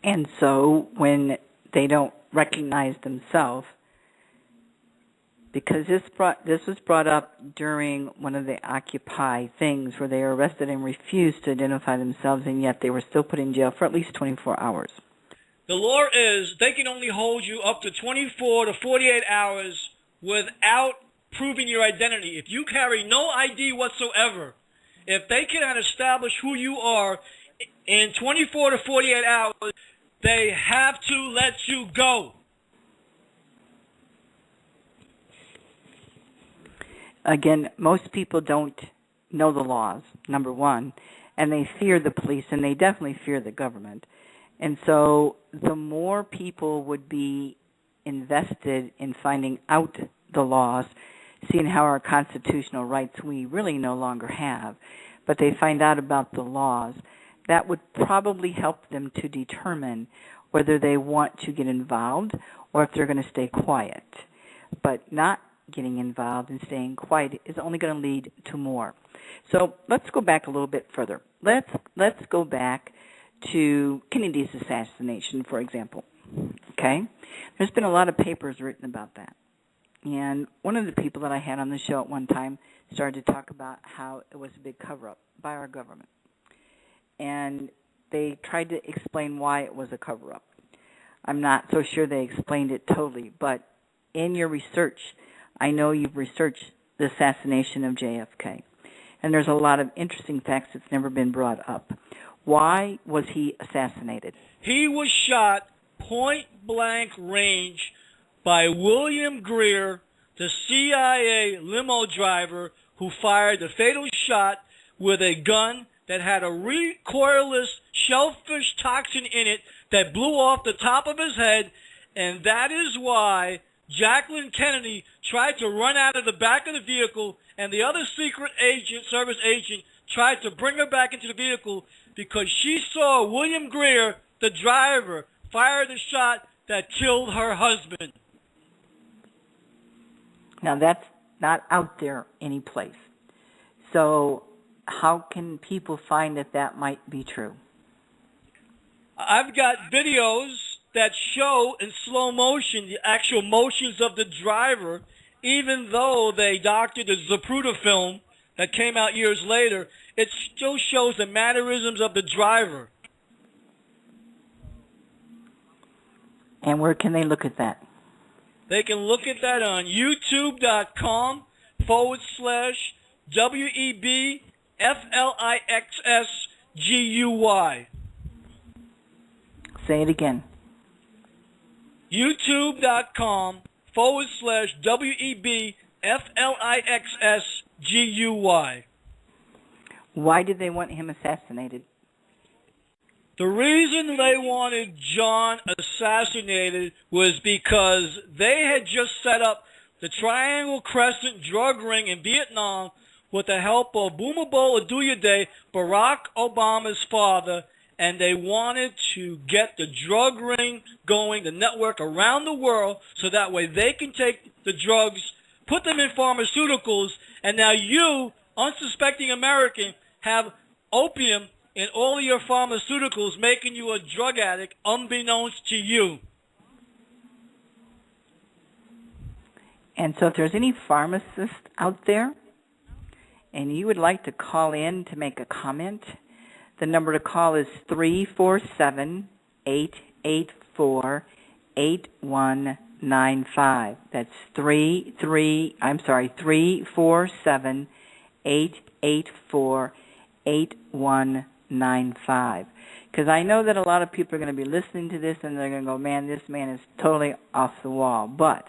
And so when they don't recognize themselves, because this was brought up during one of the Occupy things where they were arrested and refused to identify themselves, and yet they were still put in jail for at least 24 hours. The law is they can only hold you up to 24 to 48 hours without proving your identity. If you carry no ID whatsoever, if they cannot establish who you are in 24 to 48 hours, they have to let you go. Again, most people don't know the laws, number one, and they fear the police, and they definitely fear the government. And so the more people would be invested in finding out the laws, seeing how our constitutional rights we really no longer have, but they find out about the laws, that would probably help them to determine whether they want to get involved or if they're going to stay quiet. But not getting involved and staying quiet is only going to lead to more. So let's go back a little bit further. Let's go back to Kennedy's assassination, for example. Okay? There's been a lot of papers written about that. And one of the people that I had on the show at one time started to talk about how it was a big cover-up by our government. And they tried to explain why it was a cover-up. I'm not so sure they explained it totally, but in your research, I know you've researched the assassination of JFK, and there's a lot of interesting facts that's never been brought up. Why was he assassinated? He was shot point-blank range by William Greer, the CIA limo driver who fired the fatal shot with a gun that had a recoilless shellfish toxin in it that blew off the top of his head, and that is why Jacqueline Kennedy tried to run out of the back of the vehicle, and the other secret agent, service agent, tried to bring her back into the vehicle because she saw William Greer, the driver, fire the shot that killed her husband. Now, that's not out there any place. So how can people find that that might be true? I've got videos that show in slow motion the actual motions of the driver, even though they doctored the Zapruder film that came out years later, it still shows the mannerisms of the driver. And where can they look at that? They can look at that on youtube.com/WEBFLIXSGUY. Say it again. youtube.com/WEBFLIXSGUY. Why did they want him assassinated? The reason they wanted John assassinated was because they had just set up the Triangle Crescent drug ring in Vietnam with the help of Bhumibol Adulyadej, Barack Obama's father, and they wanted to get the drug ring going, the network around the world, so that way they can take the drugs, put them in pharmaceuticals, and now you, unsuspecting American, have opium in all of your pharmaceuticals, making you a drug addict unbeknownst to you. And so if there's any pharmacist out there and you would like to call in to make a comment, the number to call is 347-884-8195. That's 347-884-8195. Because I know that a lot of people are going to be listening to this and they're going to go, man, this man is totally off the wall. But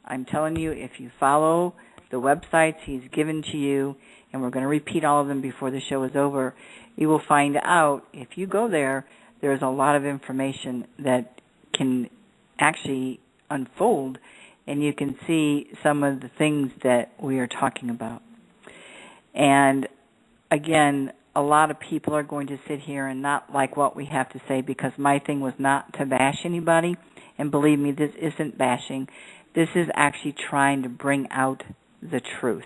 I'm telling you, if you follow the websites he's given to you, and we're going to repeat all of them before the show is over, you will find out, if you go there, there's a lot of information that can actually unfold, and you can see some of the things that we are talking about. And again, a lot of people are going to sit here and not like what we have to say, because my thing was not to bash anybody, and believe me, this isn't bashing. This is actually trying to bring out the truth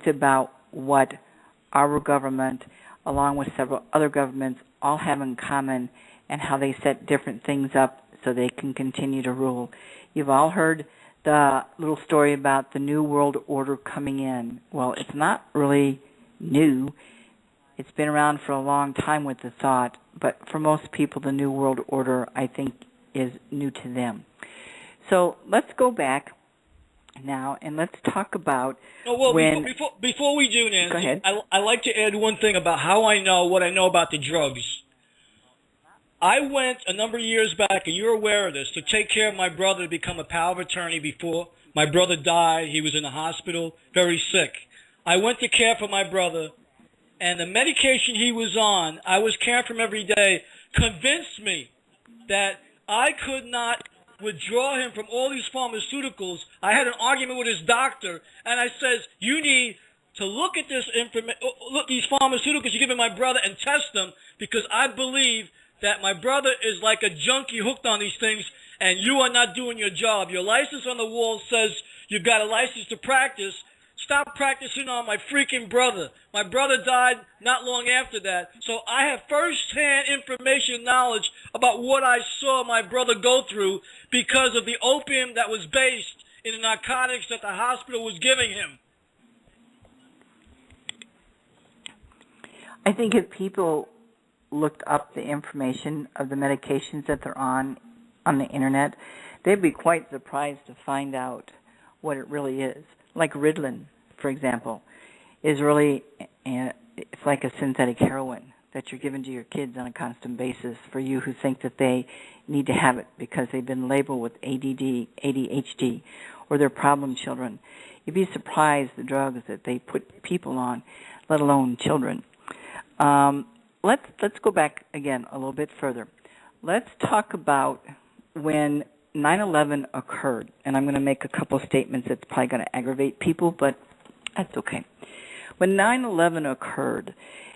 about what our government, along with several other governments, all have in common, and how they set different things up so they can continue to rule. You've all heard the little story about the New World Order coming in. Well, it's not really new. It's been around for a long time with the thought, but for most people, the New World Order, I think, is new to them. So let's go back now and let's talk about before we do, Nancy, go ahead. I like to add one thing about how I know what I know about the drugs. I went a number of years back, and you're aware of this, to take care of my brother to become a power of attorney before my brother died. He was in the hospital, very sick. I went to care for my brother, and the medication he was on, I was caring for him every day, convinced me that I could not withdraw him from all these pharmaceuticals. I had an argument with his doctor, and I says, you need to look at this look these pharmaceuticals you're giving my brother and test them, because I believe that my brother is like a junkie hooked on these things, and you are not doing your job. Your license on the wall says you've got a license to practice. Stop practicing on my freaking brother. My brother died not long after that, so I have first-hand information and knowledge about what I saw my brother go through because of the opium that was based in the narcotics that the hospital was giving him. I think if people looked up the information of the medications that they're on the internet, they'd be quite surprised to find out what it really is. Like Ritalin, for example, is really, it's like a synthetic heroin that you're giving to your kids on a constant basis for you who think that they need to have it because they've been labeled with ADD, ADHD, or they're problem children. You'd be surprised the drugs that they put people on, let alone children. Let's go back again a little bit further. Let's talk about when 9/11 occurred, and I'm going to make a couple of statements that's probably going to aggravate people, but that's okay. When 9/11 occurred,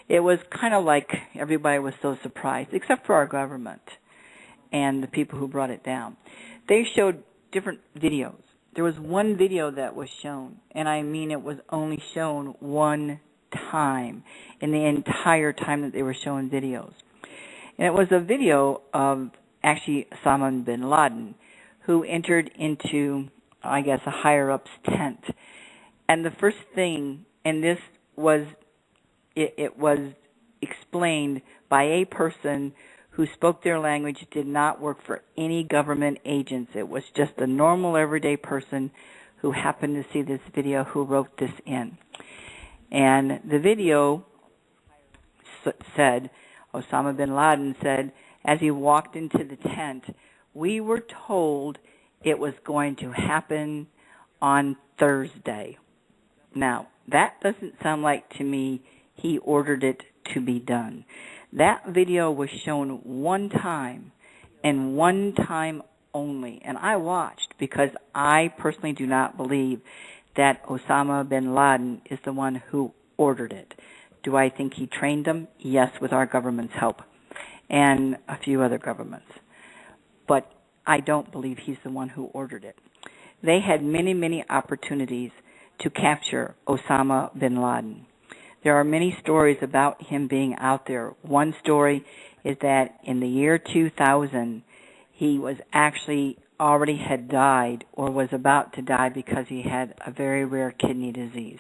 it was kind of like everybody was so surprised, except for our government and the people who brought it down. They showed different videos. There was one video that was shown, and I mean it was only shown one time in the entire time that they were showing videos. And it was a video of actually Osama bin Laden, who entered into, I guess, a higher-up's tent. And the first thing, and this was, it was explained by a person who spoke their language, did not work for any government agents. It was just a normal, everyday person who happened to see this video who wrote this in. And the video said, Osama bin Laden said, as he walked into the tent, we were told it was going to happen on Thursday. Now, that doesn't sound like to me he ordered it to be done. That video was shown one time and one time only. And I watched because I personally do not believe that Osama bin Laden is the one who ordered it. Do I think he trained them? Yes, with our government's help and a few other governments. But I don't believe he's the one who ordered it. They had many, many opportunities to capture Osama bin Laden. There are many stories about him being out there. One story is that in the year 2000, he was actually already had died or was about to die because he had a very rare kidney disease.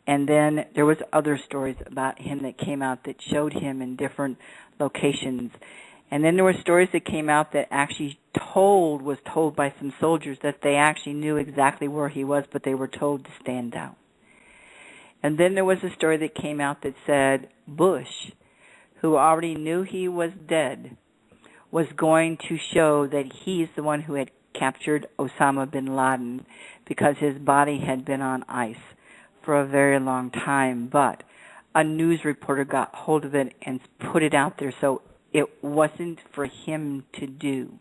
And then there was other stories about him that came out that showed him in different locations. And then there were stories that came out that actually was told by some soldiers that they actually knew exactly where he was, but they were told to stand down. And then there was a story that came out that said Bush, who already knew he was dead, was going to show that he's the one who had captured Osama bin Laden because his body had been on ice for a very long time. But a news reporter got hold of it and put it out there, so it wasn't for him to do.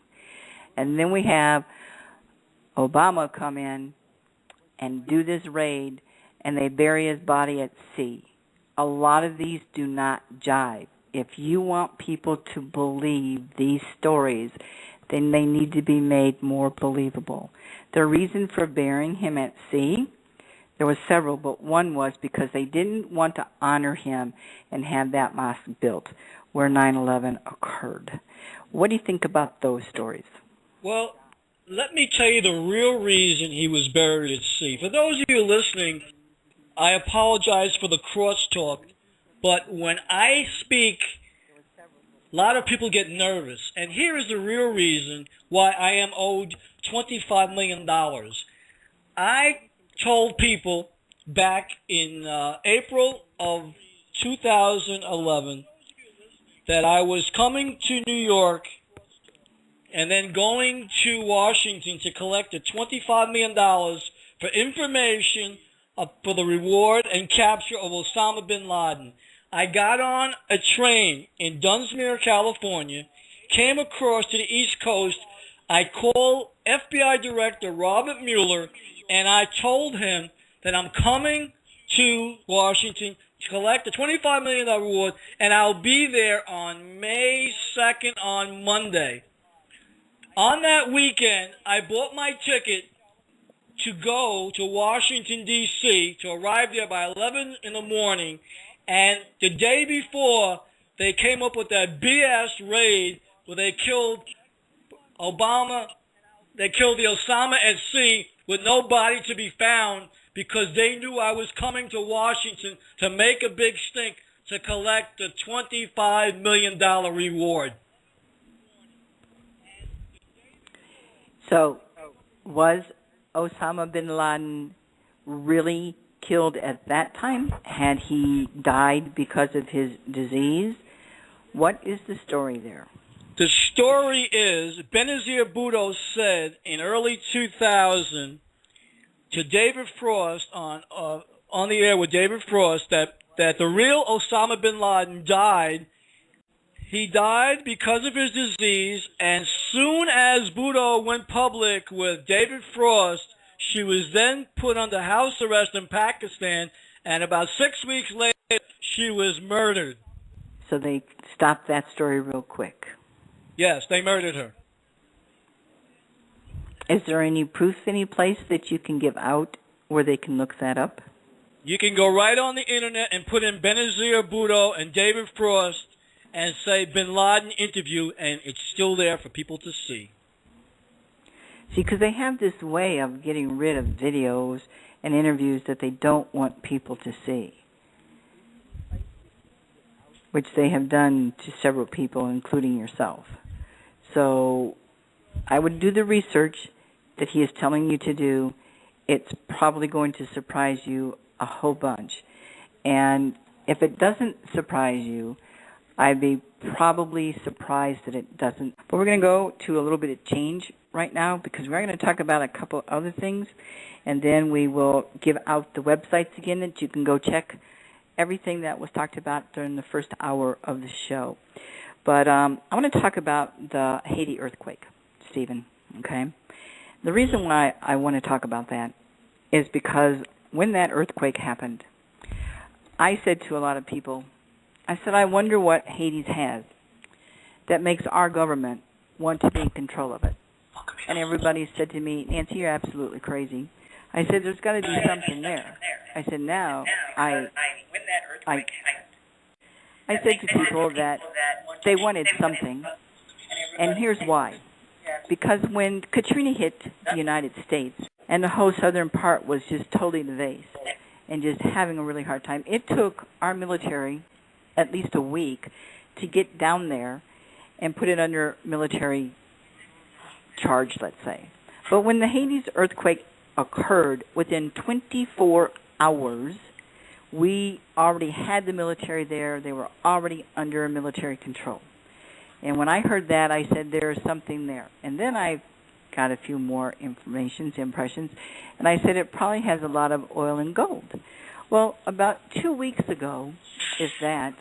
And then we have Obama come in and do this raid, and they bury his body at sea. A lot of these do not jive. If you want people to believe these stories, then they need to be made more believable. The reason for burying him at sea, there were several, but one was because they didn't want to honor him and have that mosque built. where 9/11 occurred. What do you think about those stories? Well, let me tell you the real reason he was buried at sea. For those of you listening, I apologize for the crosstalk, but when I speak, a lot of people get nervous. And here is the real reason why I am owed $25 million. I told people back in April of 2011 that I was coming to New York and then going to Washington to collect the $25 million for information for the reward and capture of Osama bin Laden. I got on a train in Dunsmuir, California, came across to the East Coast. I called FBI Director Robert Mueller, and I told him that I'm coming to Washington to collect the $25 million reward, and I'll be there on May 2nd on Monday. On that weekend, I bought my ticket to go to Washington, D.C., to arrive there by 11 in the morning, and the day before, they came up with that BS raid where they killed Obama, they killed the Osama at sea with no body to be found because they knew I was coming to Washington to make a big stink to collect the $25 million reward. So, was Osama bin Laden really killed at that time? Had he died because of his disease? What is the story there? The story is, Benazir Bhutto said in early 2000 to David Frost on the air with David Frost that the real Osama bin Laden died. He died because of his disease, and soon as Bhutto went public with David Frost, she was then put under house arrest in Pakistan, and about 6 weeks later, she was murdered. So they stopped that story real quick. Yes, they murdered her. Is there any proof, any place that you can give out where they can look that up? You can go right on the internet and put in Benazir Bhutto and David Frost and say Bin Laden interview, and it's still there for people to see. See, because they have this way of getting rid of videos and interviews that they don't want people to see, which they have done to several people, including yourself. So I would do the research that he is telling you to do. It's probably going to surprise you a whole bunch. And if it doesn't surprise you, I'd be probably surprised that it doesn't. But we're going to go to a little bit of change right now because we're going to talk about a couple other things, and then we will give out the websites again that you can go check everything that was talked about during the first hour of the show. But I want to talk about the Haiti earthquake, Stephen, okay? The reason why I want to talk about that is because when that earthquake happened, I said to a lot of people, I said, I wonder what Haiti has that makes our government want to be in control of it. And everybody said to me, Nancy, you're absolutely crazy. I said, there's got to be something there. I said, now, I said to people that they wanted something, and here's why. Because when Katrina hit the United States, and the whole southern part was just totally in the vase, and just having a really hard time, it took our military at least a week to get down there and put it under military charge, let's say. But when the Haiti's earthquake occurred, within 24 hours, we already had the military there. They were already under military control. And when I heard that, I said, there is something there. And then I got a few more impressions, and I said, it probably has a lot of oil and gold. Well, about 2 weeks ago, is that,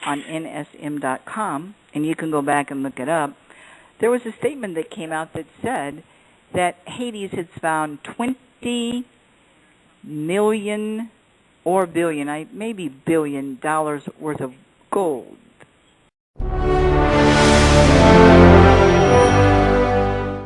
on nsm.com, and you can go back and look it up, there was a statement that came out that said that Haiti has found $20 million or billion, maybe $1 billion worth of gold.